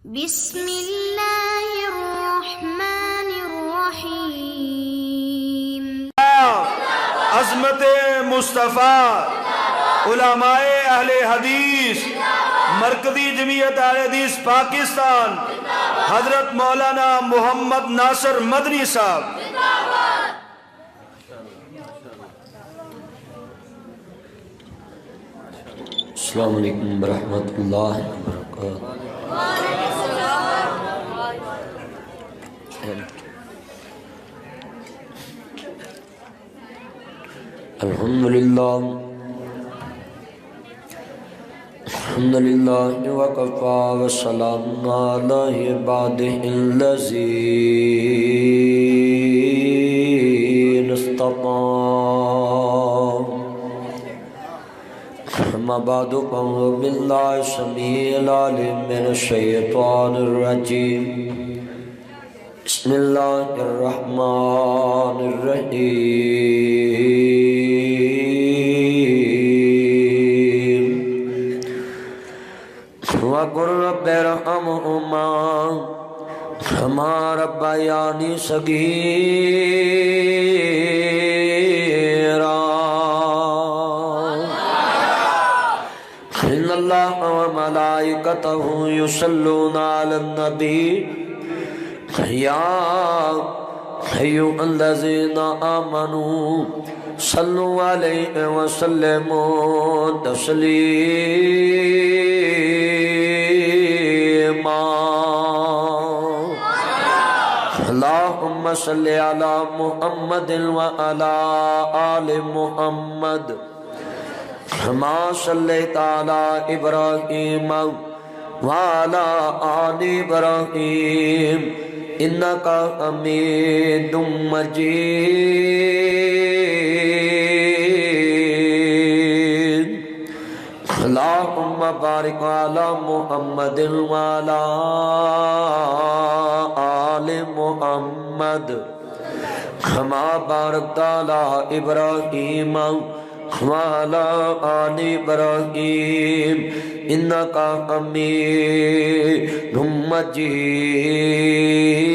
بسم اللہ الرحمن الرحیم۔ عظمت مصطفیٰ، علماء اہل حدیث، مرکزی جمعیت اہل حدیث پاکستان، حضرت مولانا محمد ناصر مدنی صاحب۔ السلام علیکم ورحمۃ اللہ وبرکاتہ۔ الحمدللہ وکفا وسلام علی عبادہ الذین اصطفیٰ، اما بعد فاعوذ باللہ السمیع العلیم من الشیطان الرجیم، بسم اللہ الرحمن الرحیم۔ وَقُلْ رَبِّ ارْحَمْهُمَا كَمَا رَبَّيَانِي صَغِيرًا۔ إِنَّ اللَّهَ وَمَلَائِكَتَهُ يُصَلُّونَ عَلَى النَّبِيِّ يَا أَيُّهَا الَّذِينَ آمَنُوا صَلُّوا عَلَيْهِ وَسَلِّمُوا تَسْلِيمًا۔ اللهم صل على محمد وعلى آل محمد كما صليت على إبراهيم وعلى آل إبراهيم إنك حميد مجيد۔ اللهم بارك على محمد وعلى آل محمد كما باركت على إبراهيم وعلى آل إبراهيم إنك حميد مجيد۔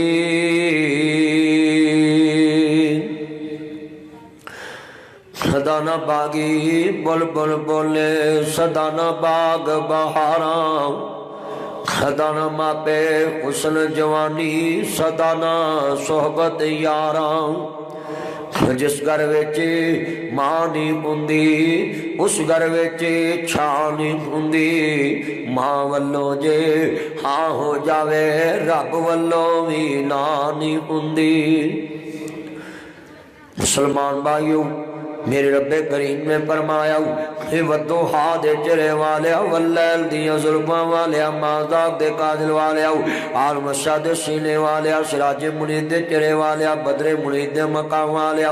سدانا باغی بلبل بولے، سدانا باغ بہاراں، سدانا ماپے حسن جوانی، سدانا صحبت یاراں۔ جس گھر وچ ماں نہیں ہوندی اس گھر وچ چھاں نہیں ہوندی، ماں والوں جے ہاں ہو جاوے رب والوں بھی نہ نہیں ہوندی۔ مسلمان بھائیو، میرے رب کریم نے فرمایا والضحیٰ دے چرے والیا، واللیل دیاں زلفاں والیا، مازاق دے کاجل والیا، آلمشہ دے سینے والیا، سراج منید دے چرے والیا، بدر منید دے مقام والیا،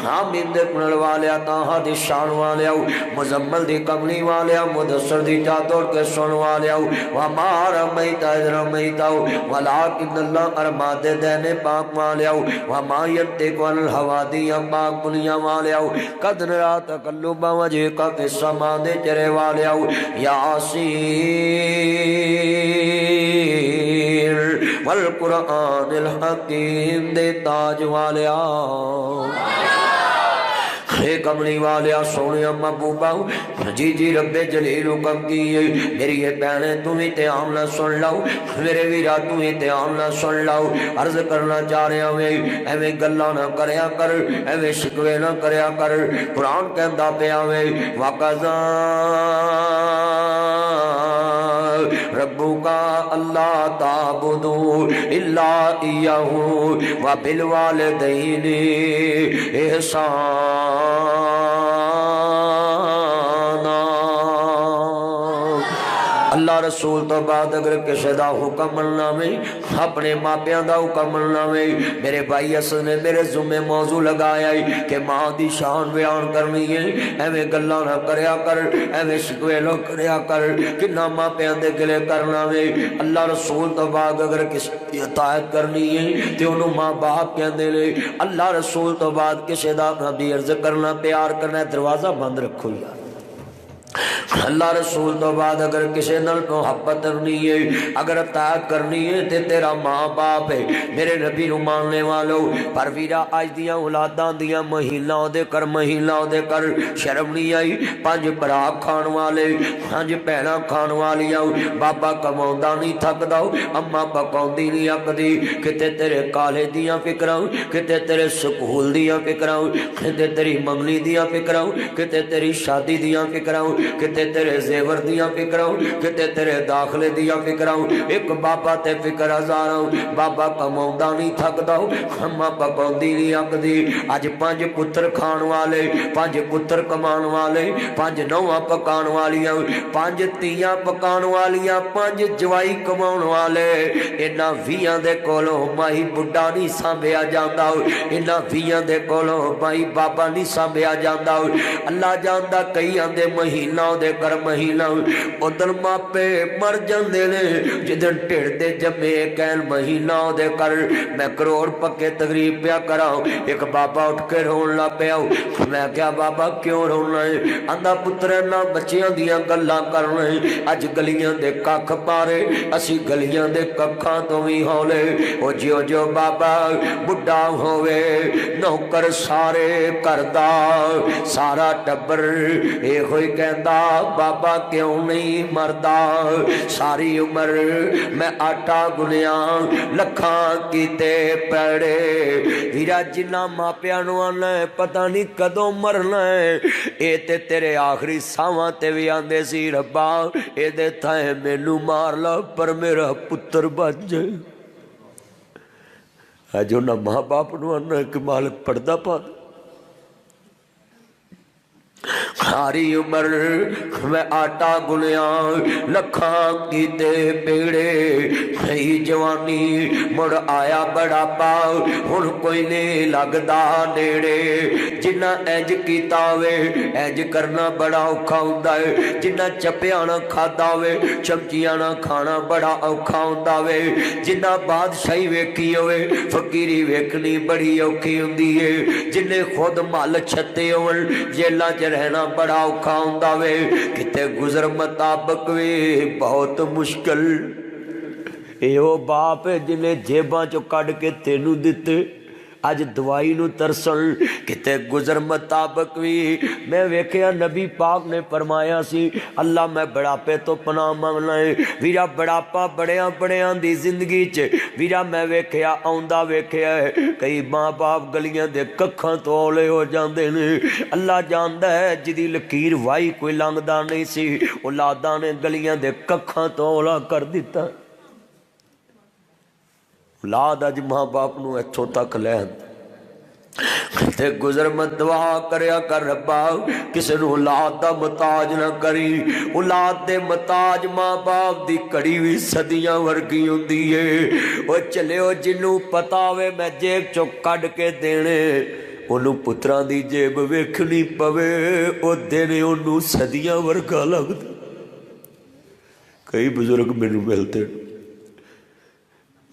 حامد دے کنل والیا، تاہا دی شان والیا، مزمل دی کملی والیا، مدثر دی چادر کے سن والیا، وما رمیتا اذ رمیتا ولیکن اللہ ارما دے دینے پاک والیا، وما ینطق عن الہوا دی پاک کلیاں والیا، قد نرا تقلب وجهک فی السماء دے چرے والیا، یاسین والقرآن الحکیم دے تاج والیا۔ اے کملی والیا سونیا محبوبہ، جی جی رب جلیل حکم کیے، میری یہ بہنیں تمہیں تیام نہ سن لاؤ، میرے ویرا تمہیں تیام نہ سن لاؤ۔ عرض کرنا چاہ رہے ہوئے ایویں گلاں نہ کریا کر، ایویں شکوے نہ کریا کر۔ قرآن کہندا پیا ہوئے وَقَضَىٰ رَبُّكَ أَلَّا تَعْبُدُوا إِلَّا إِيَّاهُ وَبِالْوَالِدَيْنِ إِحْسَانًا۔ اللہ رسول تو بعد اگر کسی دا حکم ملنا میں، اپنے ماپیاں دا حکم ملنا میں، میرے بھائی اصل نے میرے ذمہ موضوع لگایا ہے کہ ماں دی شان بیان کرنی ہے، ایویں گلاں نہ کریا کر، ایویں شکوے نہ کریا کر، کنا ماپیاں دے گلے کرنا میں۔ اللہ رسول تو بعد اگر کسی دی اطاعت کرنی ہے تے انہوں ماں باپ کہندے نے، اللہ رسول تو بعد کسی دا نبی عرض کرنا پیار کرنا، دروازہ بند رکھو یار۔ اللہ رسول تو بعد اگر کسی نال محبت کرنی ہے، اگر اطاعت کرنی ہے تے تیرا ماں باپ ہے میرے نبی نو ماننے والو۔ پر ویرا اج دیاں اولاداں دیاں مہیلاں دے کر مہیلاں دے کر شرم نہیں آئی، 5 بھرا کھان والے 5 بھیناں کھان والیاں، بابا کماوندا نہیں تھکدا، اماں پکاوندی نہیں اکدی، کتے تیرے کالج دیاں فکراں، کتے تیرے سکول دیاں فکراں، کتے تیری منگنی دیاں فکراں، کتے تیری شادی دیاں فکراں، کتے تیرے زیور دیاں فکراں، کتے تیرے داخلے دیاں فکراں، ایک بابا تے فکر ہزاراں، بابا کماوندا نہیں تھکدا، اماں پکاوندی نہیں اکدی۔ اج 5 پتر کھان والے، 5 پتر کمان والے، 5 نوواں پکان والیاں، 5 تیاں پکان والیاں، 5 جوائی کماون والے، انہاں 20 دے کولوں مائی بڈھا نہیں سانبھیا جاندا، انہاں 20 دے کولوں مائی بابا نہیں سانبھیا جاندا۔ اللہ جاندا کئی آندے مہینہ دے کر مہینہ ادھر ماپے مر جاندے نے، جدن ٹھڑ دے جمے کہن مہینہ دے کر میں کروڑ پکے تقریب پیا کراں۔ ایک بابا اٹھ کے رون لا پیا، میں کیا بابا کیوں رونا ہے؟ آندا پتر نہ بچیاں دیاں گلاں کرنا ہے، اج گلیاں دے ککھ پارے اسی گلیاں دے ککھاں تو وی ہولے، او جیو جو بابا بڈھا ہوئے نوکر سارے کردا سارا ٹبر اے ہوئی کہندا بابا کیوں نہیں مردا؟ ساری عمر میں آٹا گنیاں لکھاں کیتے پیڑے، ویرا جنہ ماپیاں نو آنا ہے پتہ نہیں کدوں مرنا ہے، اے تے تیرے آخری ساواں تے وی آندے سی ربا اے دے تھائے مینوں مار لا پر میرا پتر بچ جائے۔ جو نہ ماں باپ نو آنا ہے کہ مالک پردہ پا دے۔ ساری عمر میں آٹا گنیاں لکھاں کیتے پیڑے، نئی جوانی مڑ آیا بڑا پا ہن کوئی نہیں لگدا نیڑے، جنہ انج کیتا وے انج کرنا بڑا اوکھا ہوندا ہے، جنہ چپیا نہ کھادا وے چمچیاں نہ کھانا بڑا اوکھا ہوندا وے، جنہ بادشاہی ویکھی ہوئے فقیری ویکھنی بڑی اوکھی ہوندی ہے، جنہیں خود مال چھتے ہون جیلاں چ رہنا بڑا اوکھا ہوندا وے، کتے گزر مطابق وے بہت مشکل۔ اے او باپ جنہیں جیباں چو کڈ کے تینوں دتے اج دوائی نو ترسن، کتے گزر مطابق وی میں ویکھیا نبی پاک نے فرمایا سی اللہ میں بڑھاپے تو پناہ منگنا ہے، ویرا بڑھاپا بڑیاں بڑیاں دی زندگی چ ویرا میں ویکھیا آوندا ویکھیا ہے، کئی ماں باپ گلیاں دے ککھاں تو اولے ہو جاندے نے، اللہ جاندا ہے جدی لکیر وائی کوئی لنگدا نہیں سی اولاداں نے گلیاں دے ککھاں تو اولا کر دیتا۔ اولاد اج ماں باپ نو اتھوں تک لے تے گزر مت دعا کریا کر ربا کسے نو اولاد دا محتاج نہ کری، اولاد دے محتاج ماں باپ دی کڑی وی صدیاں ورگی ہوندی ہے، او چلے او جنوں پتا ہوئے میں جیب چو کڈ کے دینے انہوں پتراں دی جیب ویکھنی پوے او دینے انہوں صدیاں ورگا لگدا۔ کئی بزرگ مینوں ملتے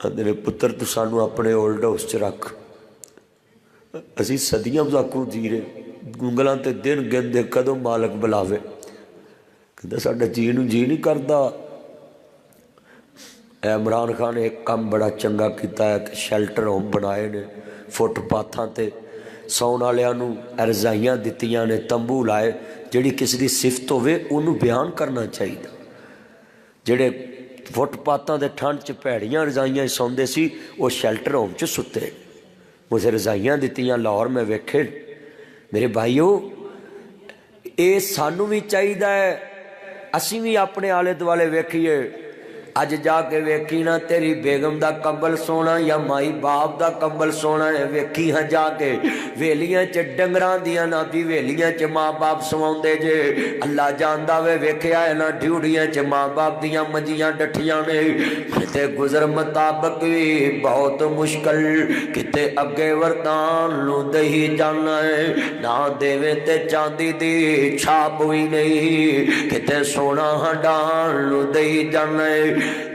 آندے پتر تو سانو اپنے اولڈ ہاؤس چ رکھ، اسی صدیاں مذاکوں جی رہے گنگلاں تے دن گندے کدوں مالک بلاوے، کہتا ساڈا جی نوں جی نہیں کردا۔ عمران خان نے ایک کام بڑا چنگا کیتا ہے کہ شیلٹر ہوم بنائے نے، فٹ پاتھاں تے سون والیاں نوں رضائیاں دتیاں نے، تمبو لائے، جڑی کسی دی صفت ہوے اونوں بیان کرنا چاہیے، جڑے فٹ پاتاں دے ٹھنڈ چ پیڑیاں رضائیاں سوندے سی وہ شیلٹر ہوم چ ستے، مجھے رضائیاں دتیاں لاہور میں ویکھے۔ میرے بھائیو اے سانوں بھی چاہیے اسی بھی اپنے آلے دوالے ویکھیے، اج جا کے ویکھی نہ تیری بیگم دا کمبل سونا یا مائی باپ دا کمبل سونا ہے، ویکھی ہاں جا کے ویلیاں چ ڈنگراں دیاں نہ بھی ویلیاں چ ماں باپ سواندے جے، اللہ جاندا وے ویکھیا ہے نہ ڈیوڑیاں چ ماں باپ دیاں منجیاں ڈٹھیاں نے، کتے گزر مطابق بھی بہت مشکل، کتے اگے وردان نو دہی جانا ہے، نہ دیوے تے چاندی دی چھاپ ہوئی نہیں، کتے سونا ہڈان نو دہی جانا ہے،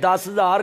10,000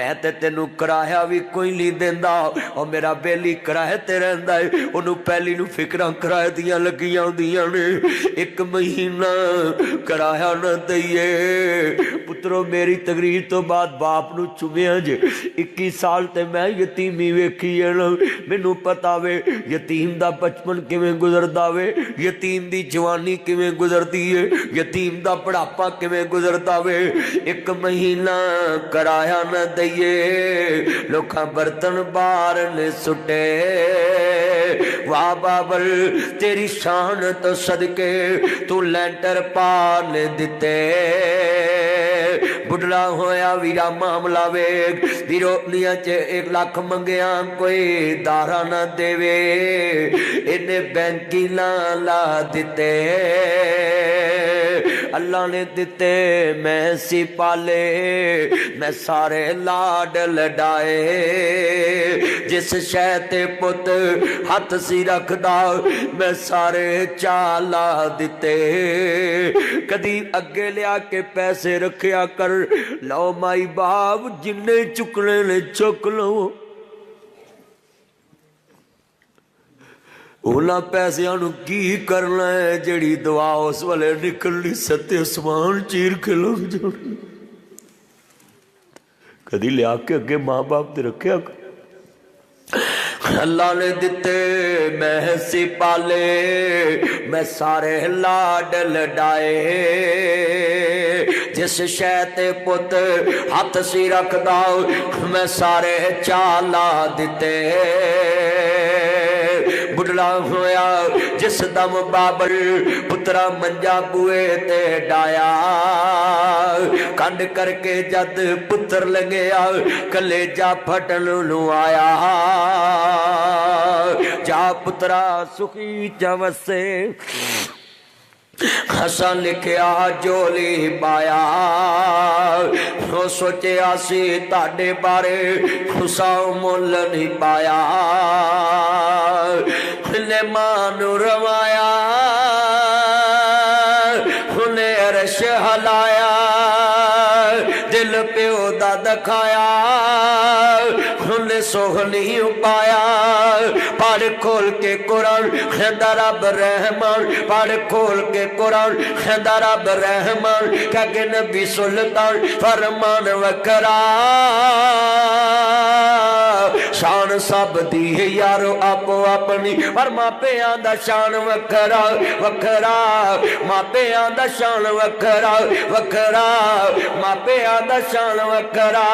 میں تے تینوں کرایا بھی کوئی نہیں دیندا او میرا بیلی کرائے تے رہندا ہے اونوں پہلی نو فکراں کرائے دیاں لگیاں ہوندیاں نے 1 مہینہ کرایا نہ دئیے پترو میری تقریر تو بعد باپ نو چومیا جے 21 سال تے میں یتیمی ویکھی ہے نا مینوں پتا وے یتیم دا بچپن کیویں گزردا وے یتیم دی جوانی کیویں گزردی ہے یتیم دا بڑھاپا کیویں گزردا وے 1 مہینہ کرایا نہ دئیے لوکاں برتن بار نے سٹے واہ بابل تیری شان تو صدقے تو لینٹر پا نے دتے بڑھڑا ہویا ویرا معاملہ ویگ دیروپنیاں چے 1 لاکھ منگیاں کوئی دارا نہ دے وے انہیں بینکی لا دیتے اللہ نے دیتے میں سی پالے میں سارے لاڈ لڈائے جس شہتے پت ہاتھ سی رکھ دا میں سارے چالا دیتے کدی اگے لیا کے پیسے رکھیا کر لو مائی باپ جننے چکنے نے چک لو اولا پیسیاں نو کی کرنا ہے جڑی دعا اس والے نکلنی ستے اسمان چیر کے لگ جانے کدی لیا کے اگے ماں باپ دے رکھیا اللہ نے دیتے میں سی پالے میں سارے لاڈ لڈائے جس شہتے پت ہاتھ سی رکھ دا میں سارے چالا دیتے بڑھڑا ہویا جس دم بابل پترا منجا بوئے تے ڈایا کنڈ کر کے جد پتر لگیا کلیجا پھٹن نو آیا جا پترا سخی چوسے حسن لکھیا جولی بایا وہ سوچے آسی تاڑے بارے خساؤ مول نہیں پایا انہیں مانو روایا انہیں عرش ہلایا دل پیو دا دکھایا انہیں سوہنی پایا پڑھ کھول کے قرآن خیندہ رب رحمان پڑھ کھول کے قرآن خیندہ رب رحمان کہا کہ نبی سلطان فرمان وکرا شان سب دی ہے یارو آپ اپنی پر ماں پہ آندہ شان وکرا وکرا ماں پہ آندہ شان وکرا وکرا ماں پہ آندہ شان وکرا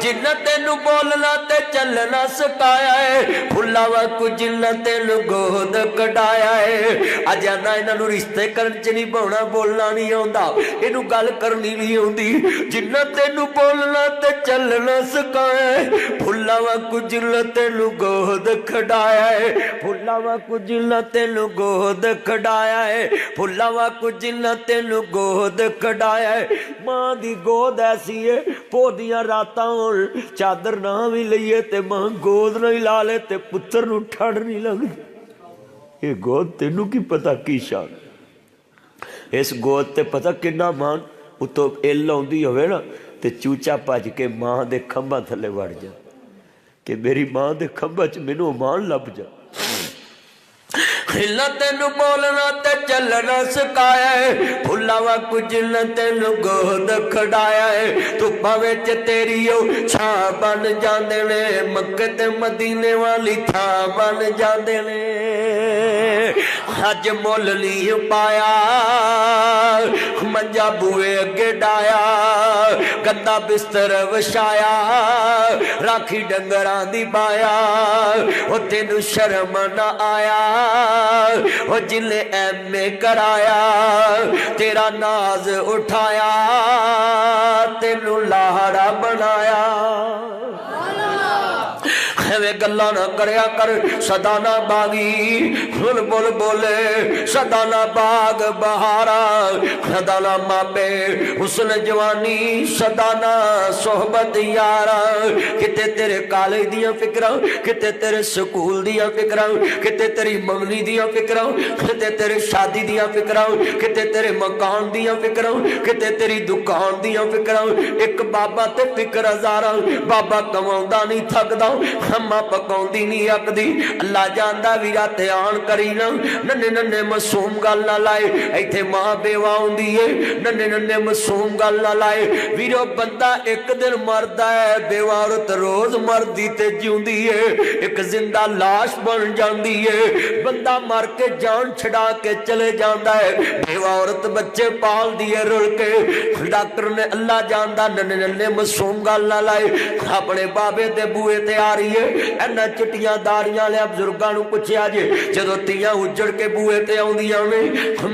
جنتے نو بولنا تے چلنا سکایا ہے پھلا وکو جنتے نو گود کڑایا ہے اجانا انہوں رشتے کرن چنی بونا بولنا نہیں ہوندہ انہوں گل کرنی نہیں ہوندی جنتے نو بولنا تے چلنا سکایا ہے پھلا وکو جنتے نو گود کھڑایا ہے پھلا وکو جنتے نو گود کھڑایا ہے پھلا وکو جنتے نو گود کھڑایا ہے ماں دی گود ایسی ہے پودیاں راتاں چادر نہ بھی لئیے تے ماں گود نہیں لالے تے پتر نو ٹھڑ نہیں لگے یہ گود تینو کی پتہ کی شان اس گود تے پتہ کنہ مان اتو ایل ہوندی ہوئے نا تے چوچا پاج کے ماں دے کھمبا تھلے وڑ جا کہ میری ماں دے کھمبا چ مینوں مان لب جا ہلتے نو بولنا تے چلنا سکایا ہے پھلا وکو جنتے نو گود کھڑایا ہے تو پاوے چ تیریو چھاں بن جاندے نے مکہ تے مدینے والی تھاں بن جاندے نے حج مول نہیں پایا منجا بوئے اگے ڈایا گندا بستر وشایا راکھی ڈنگران دی بایا وہ تینو شرم نہ آیا وہ جلے ایم میں کرایا تیرا ناز اٹھایا تینو لاڑا بنایا ایویں گلاں نہ کریا کر سدانا باغی بلبل بولے سدانا باغ بہارا سدانا ماپے حسن جوانی سدانا صحبت یارا کتے تیرے کالج دیاں فکراں کتے تیرے سکول دیاں فکراں کتے تیری منگنی دیاں فکراں کتے تیرے شادی دیاں فکراں کتے تیرے مکان دیاں فکراں کتے تیری دکان دیاں فکراں ایک بابا تے فکر ہزاراں بابا کماوندا نہیں تھکدا ہماں پکاوندی نہیں اکدی اللہ جاندا ویرا تے آن کری نا ننے ننے معصوم گل نہ لائے ایتھے ماں بیوہ ہوندی ہے ننے ننے معصوم گل نہ لائے ویرو بندہ ایک دن مردا ہے بیوہ عورت روز مردی تے جیوندی ہے ایک زندہ لاش بن جاندی ہے بندہ مر کے جان چھڑا کے چلے جاندا ہے بیوہ عورت بچے پال دیے رل کے ڈاکٹر نے اللہ جاندا ننے ننے معصوم گل نہ لائے اپنے بابے تے بوئے تے آ رہی ہے اینا چٹیاں داڑیاں لے بزرگاں نو پوچھیا جے جدوں تیاں اجڑ کے بوئے تے آوندیاں نے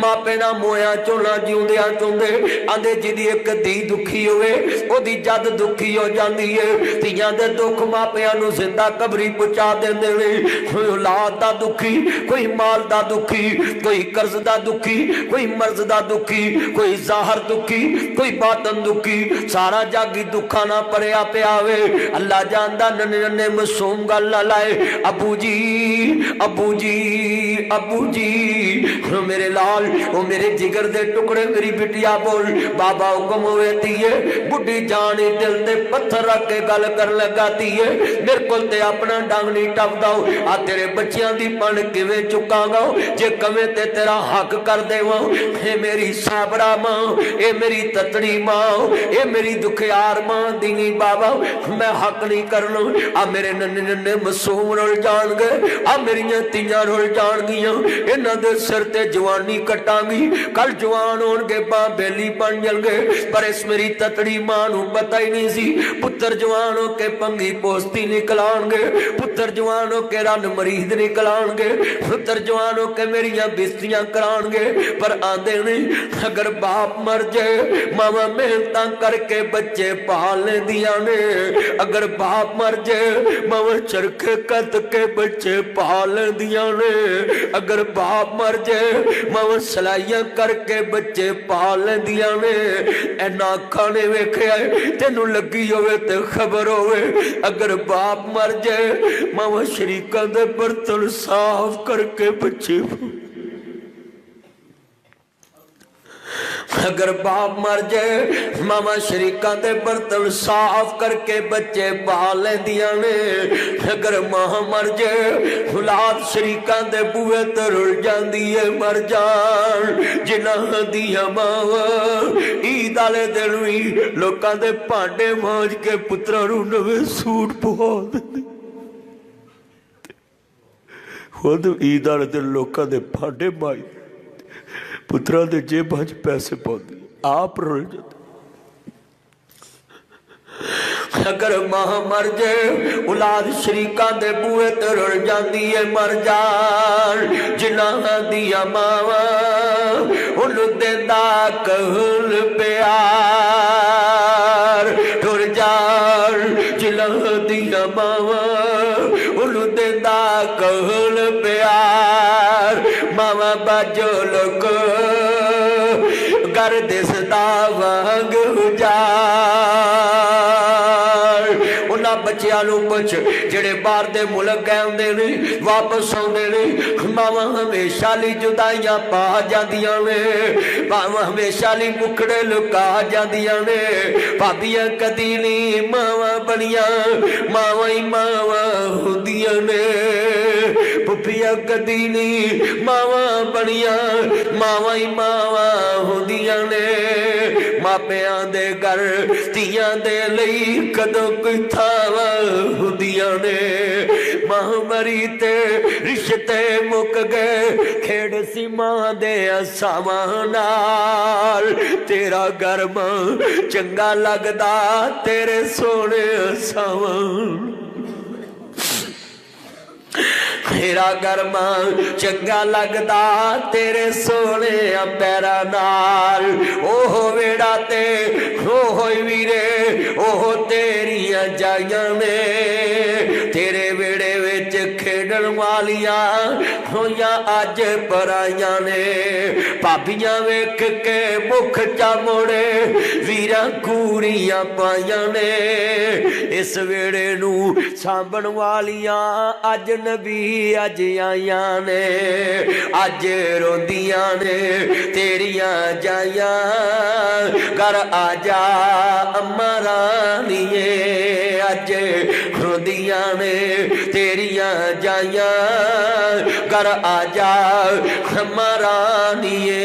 ماپے نہ مویاں چولا جیوندیاں چوندے آندے جدی ایک دھی دکھی ہوئے او دی جد دکھی ہو جاندی ہے تیاں دے دکھ ماپیاں نو زندہ قبری پہنچا دیندے نے کوئی اولاد دا دکھی کوئی مال دا دکھی کوئی قرض دا دکھی کوئی مرض دا دکھی کوئی ظاہر دکھی کوئی باطن دکھی سارا جاگی دکھا نہ پریا پیاوے اللہ جاندا ننے ننے معصوم گل نہ لائے ابو جی ابو جی ابو جی میرے لال وہ میرے جگر دے ٹکڑے میری بٹیا بول بابا حکم ہوئے تیے بڑھی جانی دل دے پتھر رکھ کے گل کر لگا تیے میرے کل تے اپنا ڈانگ نہیں ٹپ داؤ آ تیرے بچیاں دی پن کیویں چکا گا جے کمیں تے تیرا حق کر دے واں اے میری صابرہ ماں اے میری تتڑی ماں اے میری دکھیار ماں دینی بابا میں حق نہیں کرنا آ میرے ننے ننے معصوم رول جان گئے آ میری تیاں رول جان گیاں انہاں دے سر تے جوانی کٹاں گی کل جوان ہون گے باں بیلی بن جل گے پر اس میری تتڑی ماں نو پتہ ہی نہیں سی پتر جوان ہو کے پنگی پوستی نکلان گے پتر جوان ہو کے رن مرید نکلان گے پتر جوان ہو کے میریاں بستیاں کران گے پر آندے نہیں اگر باپ مر جائے ماما محنتاں کر کے بچے پالنے دیا نے اگر باپ مر جائے ماما چرکے کت کے بچے پالنے دیا نے اگر باپ مر جائے ماما سلائیاں کر کے بچے پالنے دیا نے اینا کھانے ویکھے آئے تینو لگی ہوئے تے خبر ہوئے اگر باپ مر جائے ماما شریکہ دے برتن صاف کر کے بچے اگر باپ مر جائے ماما شریکہ دے برتن صاف کر کے بچے پالے دیا نے اگر ماں مر جائے اولاد شریکہ دے بوئے ترل جان دیئے مر جان جنہ دیا ماما عید آلے دنوی لوکاں دے پانڈے مانج کے پترہ رونوے سوٹ پہا دے خود عید آلے دن لوکاں دے پانڈے مانج پترہ دے جے بھاج پیسے پاؤں آپ رول جاتے اگر ماں مر جائے اولاد شریکہ دے بوئے تے رول جان دیئے مر جان جنہ دیا ماما انہوں دے دا کہل پیار ٹھور جان جنہ دیا ماما انہوں دے دا کہل پیار ماما باجو لوگ گردس دا وانگ جار انہاں بچیاں نو پچھ جڑے بار دے ملک گئے ہوندے نے واپس ہوندے نے ماما ہمیشہ لی جدائیاں پا جاندیاں نے ماما ہمیشہ لی مکڑے لکا جاندیاں نے پابیاں کدی نہیں ماما بنیاں ماما ہی ماما ہوندیاں نے پپیاں کدی نہیں ماما بنیاں ماما ہی ماما ہوندیاں نے ماپیاں دے گر تیاں دے لئی کدوں کوئی تھاوا ہوندیاں نے ماں مری تے رشتے مک گئے کھیڑ سی ماں دے اساواں نال تیرا گر ماں چنگا لگدا تیرے سونے اساواں تیرا گرما چنگا لگدا تیرے سونے پیرا نال اوہ ویڑا تے اوہ ویرے اوہ تیریاں جائیاں نے تیرے ویڑے وچ کھیڈن والیاں ہویاں اج پرائیاں نے پابیاں ویکھ کے مکھ چا موڑے ویراں کوڑیاں پائیاں نے اس ویڑے نو سانبن والیاں اج نبی اج آئیاں نے اج روندیاں نے تیریاں جائیاں گھر آ جا اماں رانیے اج روندیاں نے تیریاں جائیاں گھر آ جا اماں رانیے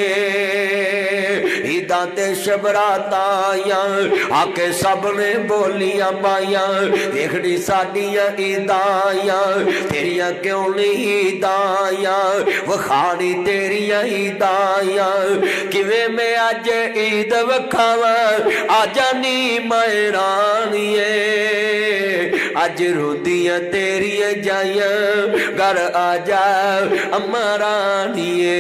عیداں تے شبراتاں آئیاں آ کے سب نے بولیاں پائیاں دیکھنی ساڈیاں عیداں آئیاں تیریاں کیوں نہیں عیداں آئیاں وکھانی تیریاں عیداں آئیاں کیویں میں اج عید وکھاواں آ جانی میں رانیے اج روندیاں تیریاں جائیاں گھر آ جا اماں رانیے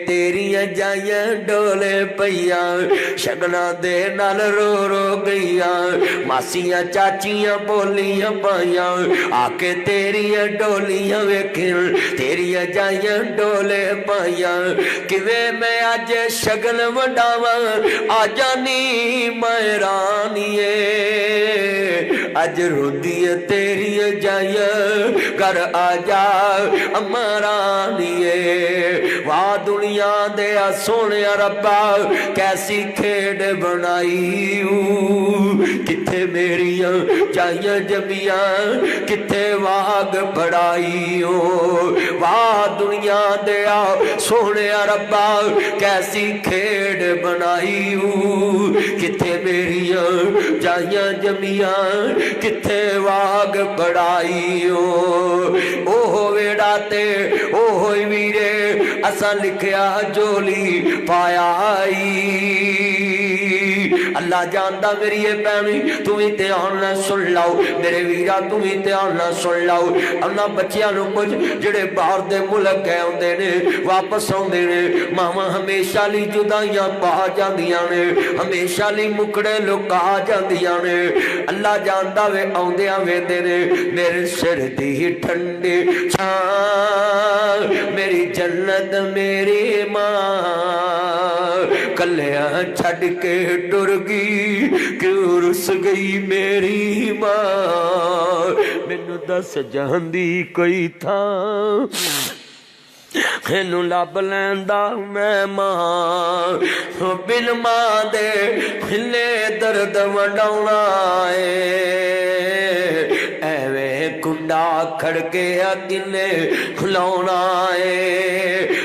تیریاں جائیاں ڈولے پئیاں شگنا دے نال رو رو گئیاں ماسیاں چاچیاں بولیاں پائیاں آ کے تیریاں ڈولیاں ویکھن تیریاں جائیاں ڈولے پائیاں کیویں میں اج شگن وڈاواں آ جانی میں رانیے اج روندیاں تیریاں جائیاں گھر آ جا اماں رانیے واہ دنیا دیا سونیا ربا کیسی کھیڈ بنائی کتھے میریاں جائیاں جمیاں کتھے واگ بڑائی واہ دنیا دیا سونیا ربا کیسی کھیڈ بنائی کتھے میریاں جائیاں جمیاں کتھے واگ بڑائی اوہ ویڑا تے اوہ ویرے اساں لکھیا جولی پایا اللہ جاندا میری یہ پیمی تمہیں دھیان نہ سن لاؤ میرے ویرا تمہیں دھیان نہ سن لاؤ انہاں بچیاں نو کچھ جڑے باہر دے ملک گئے ہوندے نے واپس آندے نے ماواں ہمیشہ لی جدائیاں پا جاندیاں نے ہمیشہ لی مکڑے لکا جاندیاں نے اللہ جاندا وے آندیاں ویندے نے میرے سر دی ٹھنڈی چھاں میری جنت میری ماں کلیاں چھڈ کے ٹر گئی کیوں رس گئی میری ماں مینو دس جاندی کوئی تھا اینو لب لیندا میں ماں بن ماں دے ہلے درد وڈاونا ایویں کنڈا کھڑکے کنے کھلونا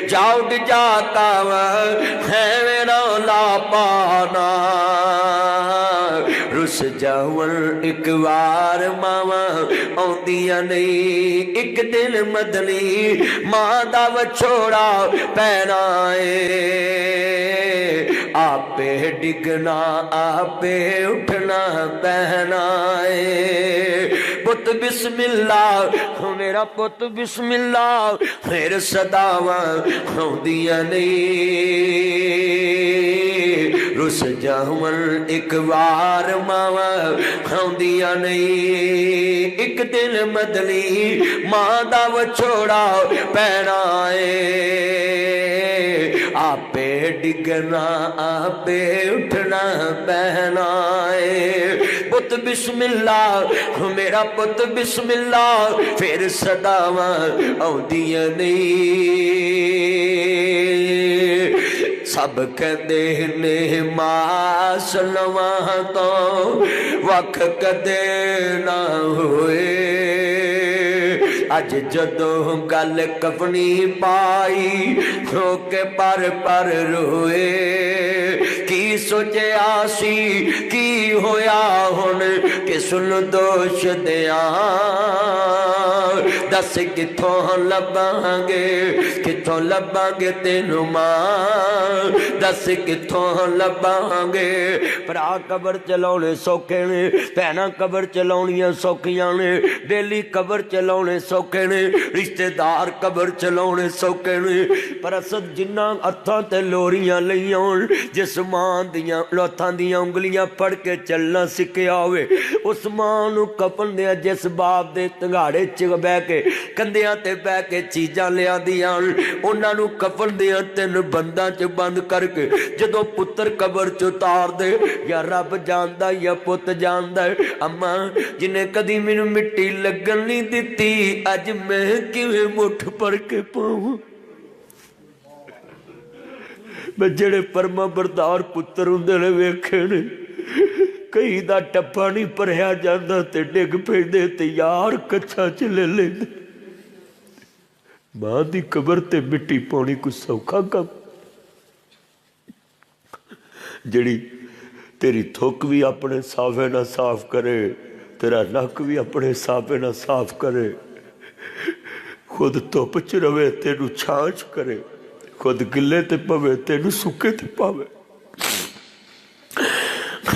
جا اٹھ جاتا ایویں رولا پانا رس جاون ایک وار ماواں آندیاں نہیں ایک دن مدنی ماں دا وچھوڑا پینا آپے ڈگنا آپے اٹھنا پہنا پت بسم اللہ میرا پت بسم اللہ پھر صداواں آندیاں نہیں رس جاون ایک وار ماواں آندیاں نہیں ایک دن مدنی ماں دا وچھوڑا پینا آپے ڈگنا آپے اٹھنا پہنا پت بسم اللہ میرا پت بسم اللہ پھر صداواں آندیاں نہیں سب کہندے نے ماں سلواں تو وکھ کدے نہ ہوئے اج جدوں گل کفنی پائی ہو کے پر پر روئے کی سوچیا سی کی ہویا ہن کہ سن دوش دیاں دس کتھوں لباں گے کتھوں لباں گے تینوں ماں دس کتھوں لباں گے بھرا قبر چلاؤنے سوکھے نے بھیناں قبر چلاؤنیاں سوکھیاں نے بیلی قبر چلاؤنے سوکھے نے رشتے دار قبر چلاؤنے سوکھے نے پر اسد جنہ ہتھاں تے لوریاں لئیاں جس ماں دیاں لوتھاں دیاں انگلیاں پڑھ کے چلنا سکھیا ہوئے اس ماں نو کفن دیا جس باپ دے تنگاڑے چ بہ کے کندیاں تے بہ کے چیزاں لیا دیاں انہاں نو کفن دیا تین بنداں چ بند کر کے جدو پتر قبر چ اتار دے یا رب جاندا یا پت جاندا اما جنہیں کدی مینوں مٹی لگن نہیں دتی اج میں کیویں مٹھ پڑ کے پاؤں میں جڑے فرما بردار پتر ہوندے نے ویکھے نے کئی دا ٹپا نہیں پریا جاندا تے ڈگ پیندے تے یار کچھا چ لے لیندے ماں دی قبر تے مٹی پاؤنی کچھ سوکھا کم جڑی تیری تھوک بھی اپنے صافے نہ صاف کرے تیرا نک بھی اپنے صافے نہ صاف کرے خود دھوپ چ رہے تینوں چھانچ کرے خود گلے تے پوے تینوں سکے تے پاوے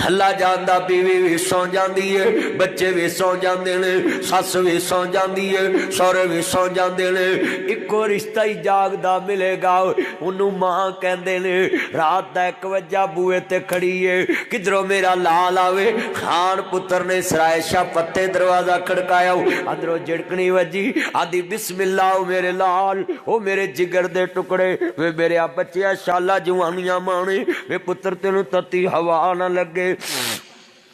اللہ جاندا بیوی بھی سو جاندی ہے بچے بھی سو جاندے نے سس بھی سو جاندی ہے سورے بھی سو جاندے نے اکو رشتہ ہی جاگدا ملے گا انہوں ماں کہندے نے رات دا 1 بجے بوئے تے کھڑی ہے کدھروں میرا لال آوے خان پتر نے سرائے شاہ پتے دروازہ کھڑکایا اندروں جھڑکنی وجی آدھی بسم اللہ میرے لال او میرے جگر دے ٹکڑے وے میرے بچیا شالا جوانیاں مانے وے پتر تینوں تتی ہوا نہ لگے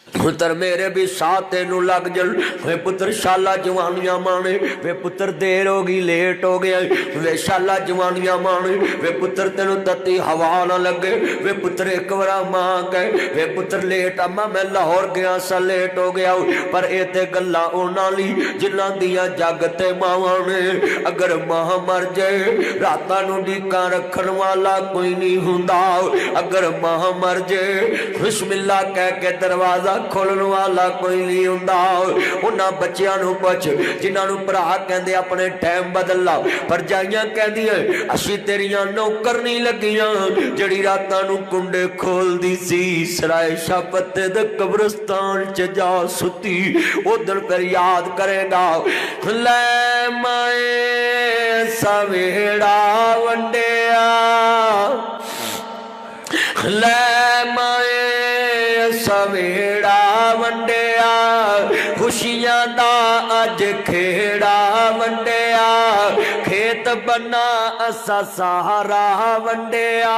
پتر میرے بھی ساتھ تینوں لگ جل وے پتر شالا جوانیاں مانے وے پتر دیر ہو گئی لیٹ ہو گیا وے شالا جوانیاں مانے وے پتر تینوں تتی ہوا نہ لگے وے پتر ایک ورا ماں گئے وے پتر لیٹ اما میں لاہور گیا سا لیٹ ہو گیا پر اے تے گلا اونا لی جنہ دیا جاگتے ماں نے اگر ماں مر جائے راتاں نو ڈیکاں رکھن والا کوئی نہیں ہوندا اگر ماں مر جائے بسم اللہ کہہ کے دروازہ کھولن والا کوئی نہیں ہوندا انہاں بچیاں نو پوچھ جنہاں نو بھرا کہندے اپنے ٹائم بدل لا پر جائیاں کہندیاں اسی تیریاں نوکر نہیں لگیاں جڑی راتاں نو کنڈے کھول دی سی سرائے شاہ پتے دے قبرستان چ جا ستی ادھر پھر یاد کرے گا لے مائے سویڑا ونڈیا لے مائے سویڑا ونڈیا خوشیاں دا اج کھیڑا ونڈیا کھیت بنا اسا سہارا ونڈیا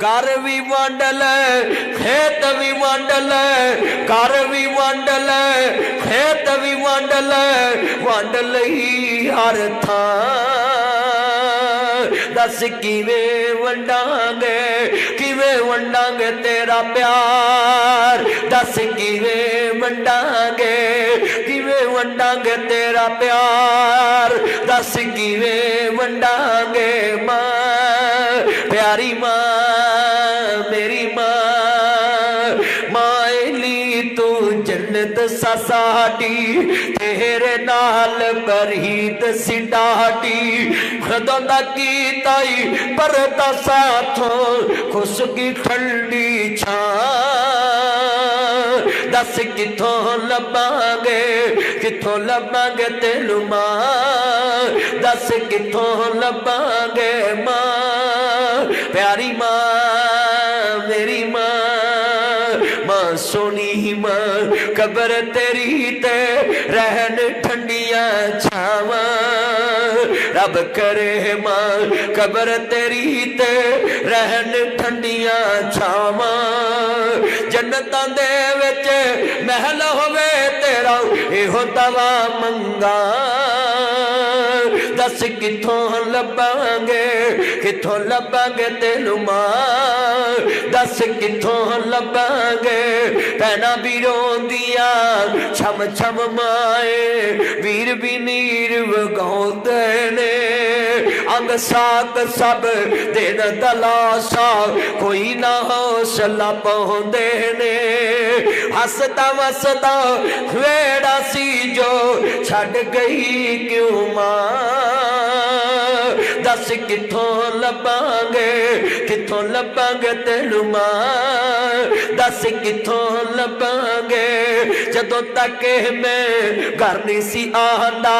گھر بھی ونڈ لے کھیت بھی ونڈ لے گھر بھی ونڈ لے کھیت بھی ونڈ لئی ہر تھاں دس کیویں ونڈاں گے تیرا پیار دس کیویں ونڈاں گے تیرا پیار دس کیویں ونڈاں گے ماں پیاری ماں میری ماں لی تو جنت سا ساڈی تیرے نال برہیت سی ڈاڈی خدا دا کی تائی پردہ ساتھوں خشکی ٹھنڈی چھاں دس کتھوں لباں گے تینوں ماں دس کتھوں لباں گے ماں پیاری ماں میری ماں سونی ماں قبر تیری تے رہن ٹھنڈیاں چھاواں رب کرے ماں قبر تیری تے رہن ٹھنڈیاں چھاواں جنتاں دے وچ محل ہوے تیرا ایہو دعا منگا دس کتھوں لباں گے تینوں ماں دس کتھوں لباں گے بھیناں بھی روندیاں چھم چھم مائے ویر بھی نیر وگاؤندے نے انگ ساک سب دن دلاسا کوئی نہ حوصلہ پاؤندے نے ہسدا وسدا ویڑا سی جو چھڈ گئی کیوں ماں دس کتھوں لباں گے تینوں ماں دس کتھوں لباں گے جدوں تک میں گھر نہیں سی آندا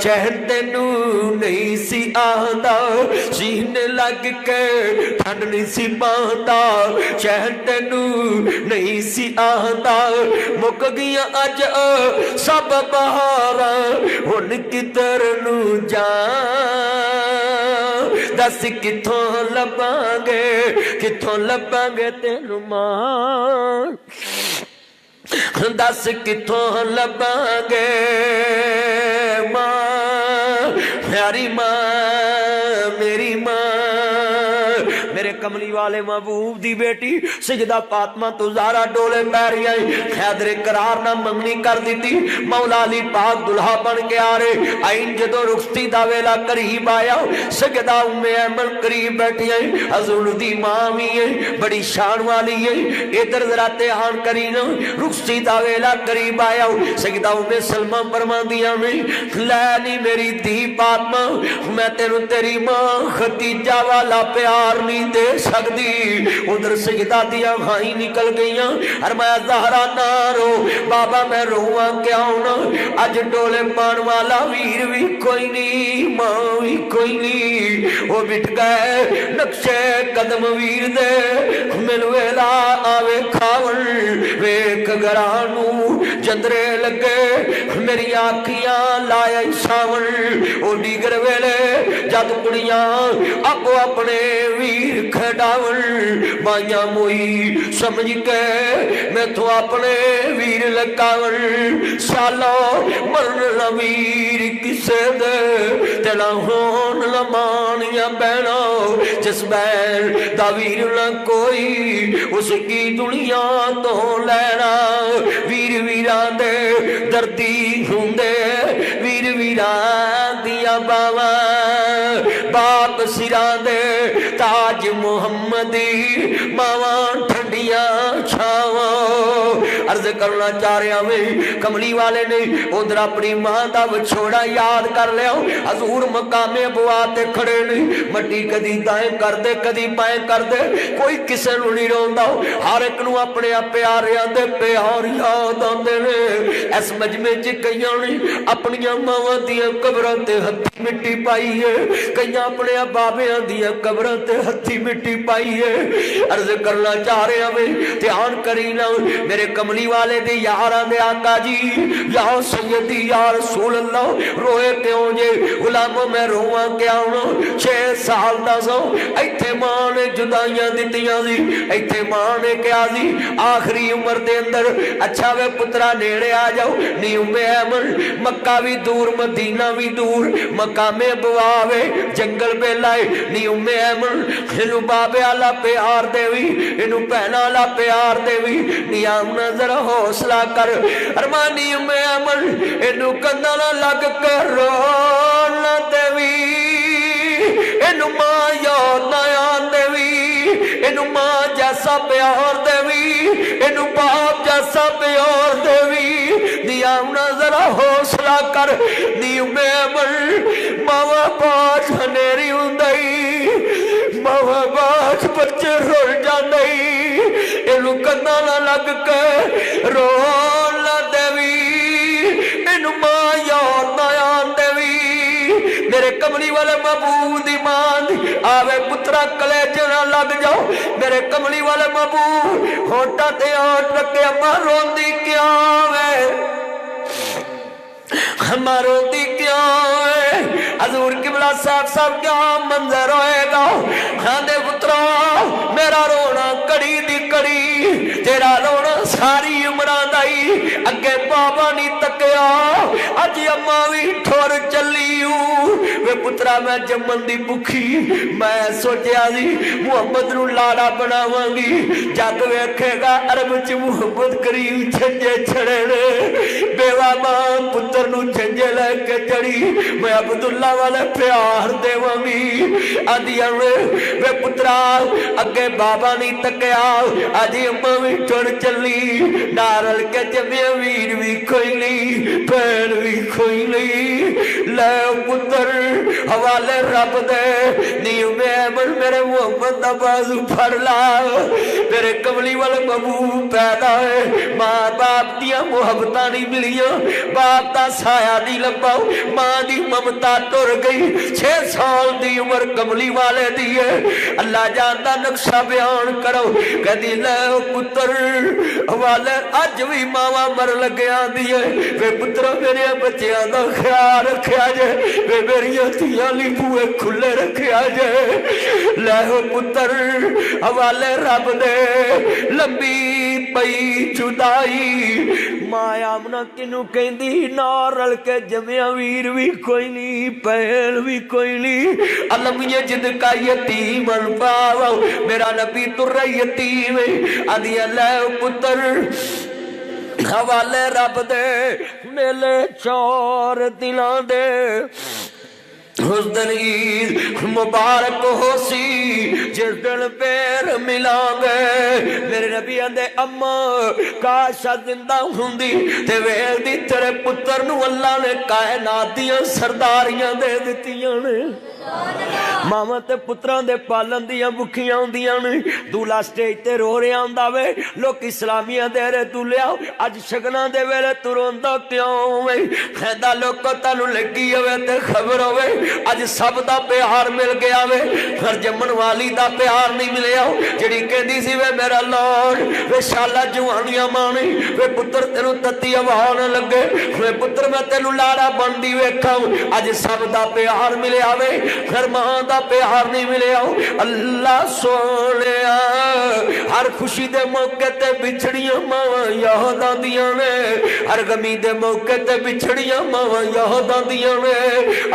چین تینوں نہیں سی آندا سینے لگ کے ٹھنڈ نہیں سی پاندا چین تینوں نہیں سی آندا مک گیا اج سب بہاراں ہن کدھر نو جاں دس کتھوں لباں گے تینوں ماں دس کتھوں لباں گے ماں پیاری ماں میری ماں میرے کملی والے محبوب دی بیٹی سجدہ فاطمہ تو زہرا ڈولے پیری آئی حیدر قرار نہ منگنی کر دیتی مولا علی پاک دلہا بن کے آ رہے آئین جدو رخصتی دا ویلا قریب آیا سجدہ ام ایمن قریب بیٹھی آئی حضور دی ماں بھی ہے بڑی شان والی ہے ادھر ذرا تیان کرینا رخصتی دا ویلا قریب آیا سجدہ ام سلمہ فرما دیا میں لینی میری دی فاطمہ میں تیری ماں خدیجہ والا پیار نہیں دے سکتی ادھر سجدہ دیا بھائی نکل گئیاں فرمایا زہرا نہ رو بابا میں رواں کیا ہونا اج ڈولے پان والا ویر بھی کوئی نہیں ماں بھی کوئی نہیں وہ بٹھ گئے نقشے قدم ویر دے مل ویلا آوے کھاون ویک گرانو جندرے لگے میری آنکھیاں لایا ساون وہ دیگر ویلے جد کڑیاں اب اپنے ویر کھڑاون مائیاں موئی سمجھ کے میں تو اپنے ویر لکاون سالو مرن لویر کسے دے تیلا ہون لمانیاں بہنا جس بین دا ویر نہ کوئی اس کی دنیا تو لینا ویر ویران دے دردی ہوندے ویر ویران دیا باوا باپ سران دے تاج محمدی ماواں ٹھنڈیاں چھاواں عرض کرنا چاہ رہا میں کملی والے نے ادھر اپنی ماں دا وچھوڑا یاد کر لیا حضور مقام ابوا تے کھڑے نہیں مٹی کدی دائیں کر دے کدی بائیں کر دے کوئی کسے نو نہیں روندا ہر ایک نو اپنے پیاریاں دے پیار یاد آندے نے اس مجمع چ کئیاں نے اپنی ماواں دیاں قبراں تے ہتھی مٹی پائی ہے کئیاں اپنے بابیاں دیاں قبراں تے ہتھی مٹی پائی ہے عرض کرنا چاہ رہے ہیں دھیان کرینا میرے کملی والے دے یاراں دے آقا جی یا سیدی یا رسول اللہ روئے کیوں جے غلاموں میں رواں کیا ہونا 6 سال دا سو ایتھے ماں نے جدائیاں دتیاں سی ایتھے ماں نے کیا سی آخری عمر دے اندر اچھا وے پترا نیڑے آ جاؤ نی ام ایمن مکہ بھی دور مدینہ بھی دور مقام ابوا وے جنگل پہ لائے نی ام ایمن انہوں بابے والا پیار دے وی انہوں پہنا والا پیار دے وی نیام نظر حوصلہ کر ارمانی ام ایمن انہوں کندانا لگ کر رونا دے وی انہوں ماں یاد نیان دے وی انہوں ماں جیسا پیار دے وی انہوں باپ جیسا پیار دے وی نیام نظر حوصلہ کر نیم ایمن ماں باج ہنیری ہوندائی ماں باج بچے رول جاندائی انہوں کندہ نہ لگ کے رونا دیوی انہوں ماں یاد نیان دیوی میرے کملی والے محبوب ایمان آوے پترا کلیجے نہ لگ جاؤ میرے کملی والے محبوب ہوتا تے آٹھ رکھے اماں روندی کیا ہے ہمارو دی کیا ہے حضور قبلہ صاحب کیا منظر ہوئے گا ہاندے پترا میرا رونا کڑی دی کڑی تیرا رونا ساری عمران دائی اگے بابا نہیں تکیا اج اماں بھی ٹھور چلیوں وے پترا میں جمن دی بکھی میں سوچیا دی محمد نو لاڑا بناواں گی جگ ویکھے گا عرب چ محمد کریم چھنجے چھڑے بیوہ ماں پتر نو چھنجے لے کے چڑی میں عبداللہ والے پیار دے وانگی آدھیاں وے پترا اگے بابا نہیں تکیا آجی اماں بھی چھوڑ چلی نارل کے جمعے ویر بھی کوئی نہیں پین بھی کوئی نہیں لے پتر حوالے رب دے نیو میں میرے محمد دا بازو پھڑ لا میرے کملی والے محبوب پیدا ہے ماں باپ دیا محبتاں نہیں ملیاں باپ دا سایہ نہیں لبا ماں دی ممتا ٹر گئی 6 سال دی عمر کملی والے دی ہے اللہ جاندا نقشہ بیان کرو کہدی لے پتر حوالے اج بھی ماواں مر لگیاں دی ہے وے پترو میرے بچیاں دا خیال رکھیا جے وے میری دھیاں لی بوئے کھلے رکھیا جے لے پتر حوالے رب دے لمبی پئی جدائی ماں آمنہ کنو کہندی نار رل کے جمعہ ویر بھی کوئی نہیں پہل بھی کوئی نہیں علم یجد کا یتیم الباو میرا نبی تر یتیم آدھی اللہ پتر حوالے رب دے میلے چور دلان دے اس دن عید مبارک ہو سی جس دن پیر ملان گے میرے نبی اندے اماں کاشا زندہ ہوندی تے ویل دی تیرے پتر نو اللہ نے کائنات دیاں سرداریاں دے دتیاں نے ماما تے پتران دے پالن دیاں بکھیاں ہوندیاں نے دولا سٹیج تے رو رہے آندا وے لوگ اسلامیاں دے رہے تو لے آؤ اج شگنا دے ویلے تو روندا کیوں وے خیدہ لوگ کو تانو لگی ہوئے تے خبر ہوئے اج سب دا پیار مل گیا وے ہر جمن والی دا پیار نہیں ملے آؤ جڑی کہندی سی وے میرا لوڈ وے شالا جوانیاں مانی وے پتر تینو تتی آوان لگے وے پتر میں تینو لاڑا بندی ویکھاں اج سب دا پیار ملے آوے ہر ماں دا پیار نہیں ملے آؤ اللہ سونیا ہر خوشی دے موقع تے بچھڑیاں ماں یاد آندیاں نے ہر غمی دے موقع تے بچھڑیاں ماں یاد آندیاں نے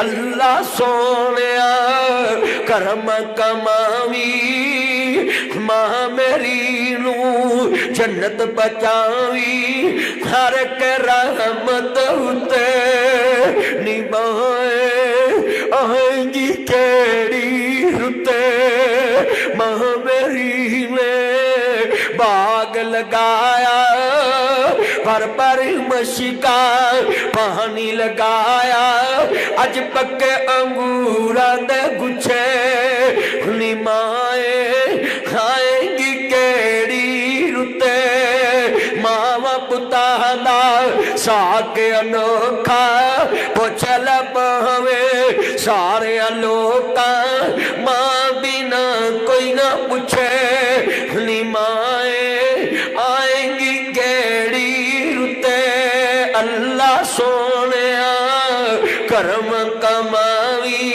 اللہ سونیا کرم کماوی ماں میری نو جنت بچاوی ہر کے رحمت ہوتے نبھائے آئیں گی کیڑی رتے ماں میری نے باغ لگایا پر مشکا پانی لگایا اج پکے انگورا دے گچھے نمائے کھائیں گی کیڑی رتے ماں پتا دا ساک انوکھا پوچھل پہوے سارے لوکاں ماں بنا کوئی نہ پوچھے نمائے آئیں گی کیڑی رتے اللہ سونیا کرم کماوی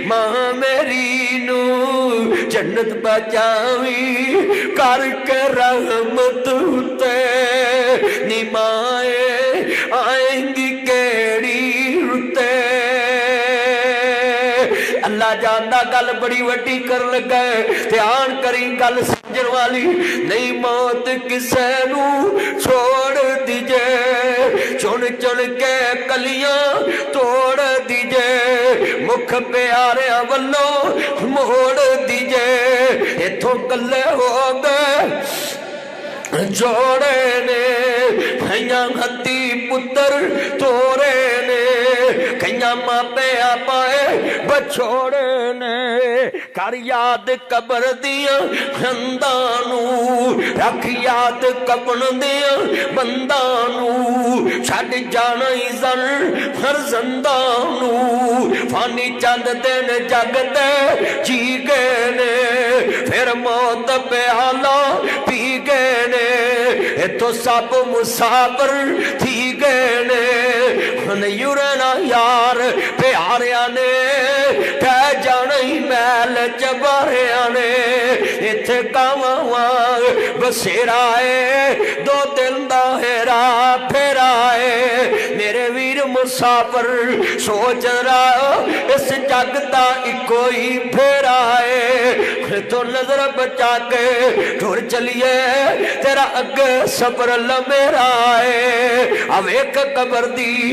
ماں میری نو جنت بچاوی کر کے رحمت تے نمائے آئیں گی کیڑی رتے اللہ جاندا گل بڑی وڈی کر لگا دھیان کری گل سمجھن والی نہیں موت کسے نو چھوڑ دیجے چن چن کے کلیاں توڑ دیجے مکھ پیارے والوں موڑ دیجے ایتھوں کلے ہو گئے جوڑے نے کھیاں ہتی پتر توڑے نے کھیاں ماں پہ آپائے بچوڑے نے کر یاد قبر دیاں خندانو رکھ یاد کپن دیاں بندانو چھڑ جانا ہی زن فرزندانو فانی چند دن جگ دے جی گئے نے پھر موت پہ آلہ پی گئے نے تو سب مسافر تھی گئے نے یورنا یار پیاریاں نے کہہ جانا ہی میل چباریاں نے اتھے کاماں بسیرا ہے دو دن دا ہیرا پھیرا ہے میرے ویر مسافر سوچ رہا اس جگ دا کوئی پھیرا ہے تو نظر بچا کے ٹھور چلیے تیرا اگ صبر لمیرا ہے اب ایک قبر دی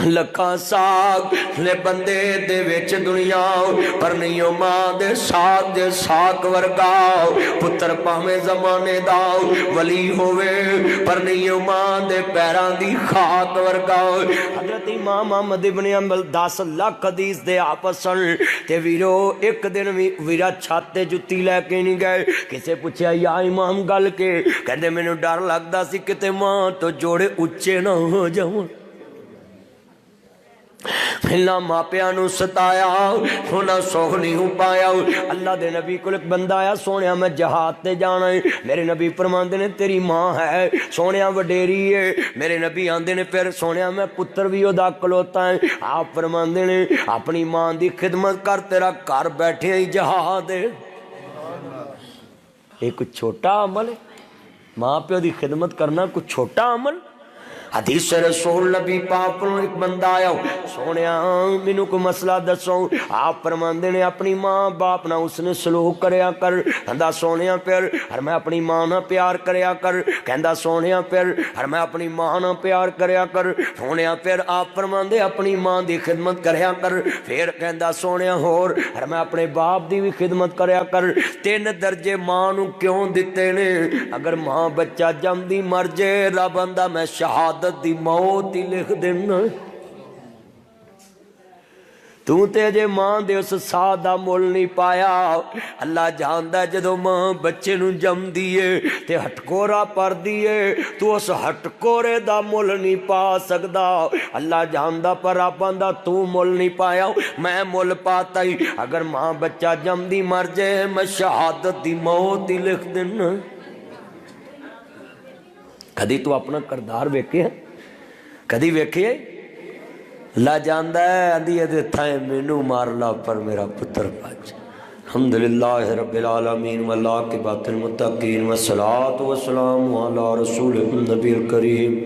لکھاں ساگ نے بندے دے وچ دنیا پر نہیں او ماں دے ساگ دے ساگ ورگا پتر پاویں زمانے دا ولی ہوئے پر نہیں او ماں دے پیراں دی خاک ورگا حضرت امام محمد ابن حنبل 10 لاکھ حدیث دے آپسن تے ویرو ایک دن ویرا چھت تے جُتی لے کے نہیں گئے کسے پوچھیا یا امام گل کے کہندے مینوں ڈر لگدا سی کتے ماں تو جوڑے اچے نہ ہو جاون پھلا ماپیاں نو ستایا ہونا سوکھ نہیں ہوں پایا اللہ دے نبی کو ایک بندہ آیا سونیا میں جہاد تے جانا ہے میرے نبی فرماندے نے تیری ماں ہے سونیا وڈیری ہے میرے نبی آندے نے پھر سونیا میں پتر بھی ادا کلوتا ہے آپ فرماندے نے اپنی ماں دی خدمت کر تیرا گھر بیٹھے ہی جہاد ہے یہ کچھ چھوٹا عمل ہے ماں پیو دی خدمت کرنا کچھ چھوٹا عمل حدیث رسول نبی پاک پر ایک بندہ آیا سونیا مینوں کو مسئلہ دسو آپ فرماندے نے اپنی ماں باپ نہ اس نے سلوک کریا کر کہندا سونیا پھر ہر میں اپنی ماں نہ پیار کریا کر کہندا سونیا پھر ہر میں اپنی ماں نہ پیار کریا کر سونیا پھر آپ فرماندے اپنی ماں دی خدمت کریا کر پھر کہندا سونیا ہور ہر میں اپنے باپ دی بھی خدمت کریا کر 3 درجے ماں نو کیوں دتے نے اگر ماں بچہ جمدی مر جائے رب آندا میں شہادت دی موت ہی لکھ دینا تو تے جے ماں دے اس ساہ دا مول نہیں پایا اللہ جاندا جدو ماں بچے نو جم دیئے تے ہٹکورا پر دیئے تو اس ہٹکورے دا مول نہیں پا سکدا اللہ جاندا پر رب آندا تو مول نہیں پایا میں مول پاتا ہی اگر ماں بچہ جم دی مر جائے میں شہادت دی موت ہی لکھ دینا کدی تو اپنا کردار ویکھے ہیں کدی ویکھے اللہ جاندا ہے اندی دے تھائے مینوں مار لا پر میرا پتر بچ الحمدللہ رب العالمین والعاقبۃ للمتقین والصلاۃ والسلام علی رسول النبی الکریم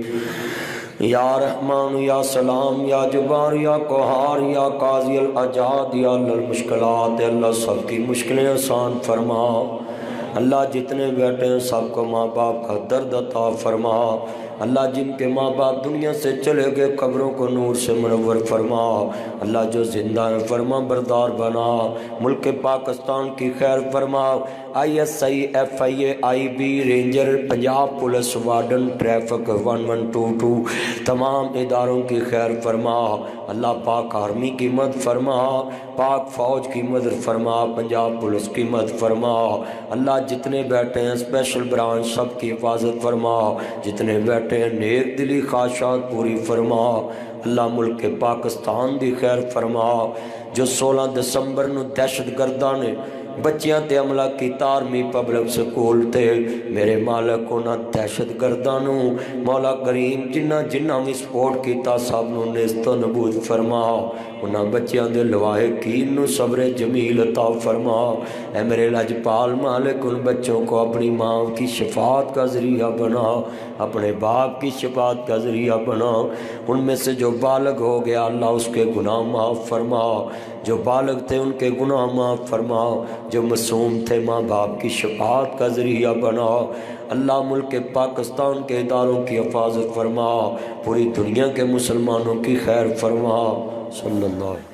یا رحمان یا سلام یا جبار یا قہار یا قاضی الحاجات یا المشکلات اللہ سب کی مشکلیں آسان فرما اللہ جتنے بیٹھے ہیں سب کو ماں باپ کا درد عطا فرما اللہ جن کے ماں باپ دنیا سے چلے گئے قبروں کو نور سے منور فرما اللہ جو زندہ ہیں فرما بردار بنا ملک پاکستان کی خیر فرما ISI FIA IB ranger Punjab police warden traffic 1122 تمام اداروں کی خیر فرما اللہ پاک آرمی کی مدد فرما پاک فوج کی مدد فرما پنجاب پولیس کی مدد فرما اللہ جتنے بیٹھے ہیں اسپیشل برانچ سب کی حفاظت فرما جتنے بیٹھے ہیں نیک دلی خواہشات پوری فرما اللہ ملک پاکستان دی خیر فرما جو 16 دسمبر نو دہشت گرداں نے بچیاں تے حملہ کی آرمی پبلک سکول تے میرے مالک انہاں دہشت گردانوں مولا کریم جنہ بھی سپورٹ کیتا سب نو نیست و نبود فرما انہاں بچیاں دے لواحقین نو صبر جمیل عطا فرما اے میرے لاجپال مالک ان بچوں کو اپنی ماں کی شفاعت کا ذریعہ بنا اپنے باپ کی شفاعت کا ذریعہ بنا ان میں سے جو بالغ ہو گیا اللہ اس کے گناہ معاف فرما جو بالغ تھے ان کے گناہ معاف فرما جو معصوم تھے ماں باپ کی شفاعت کا ذریعہ بنا اللہ ملک پاکستان کے اداروں کی حفاظت فرما پوری دنیا کے مسلمانوں کی خیر فرما صلی اللہ علیہ وسلم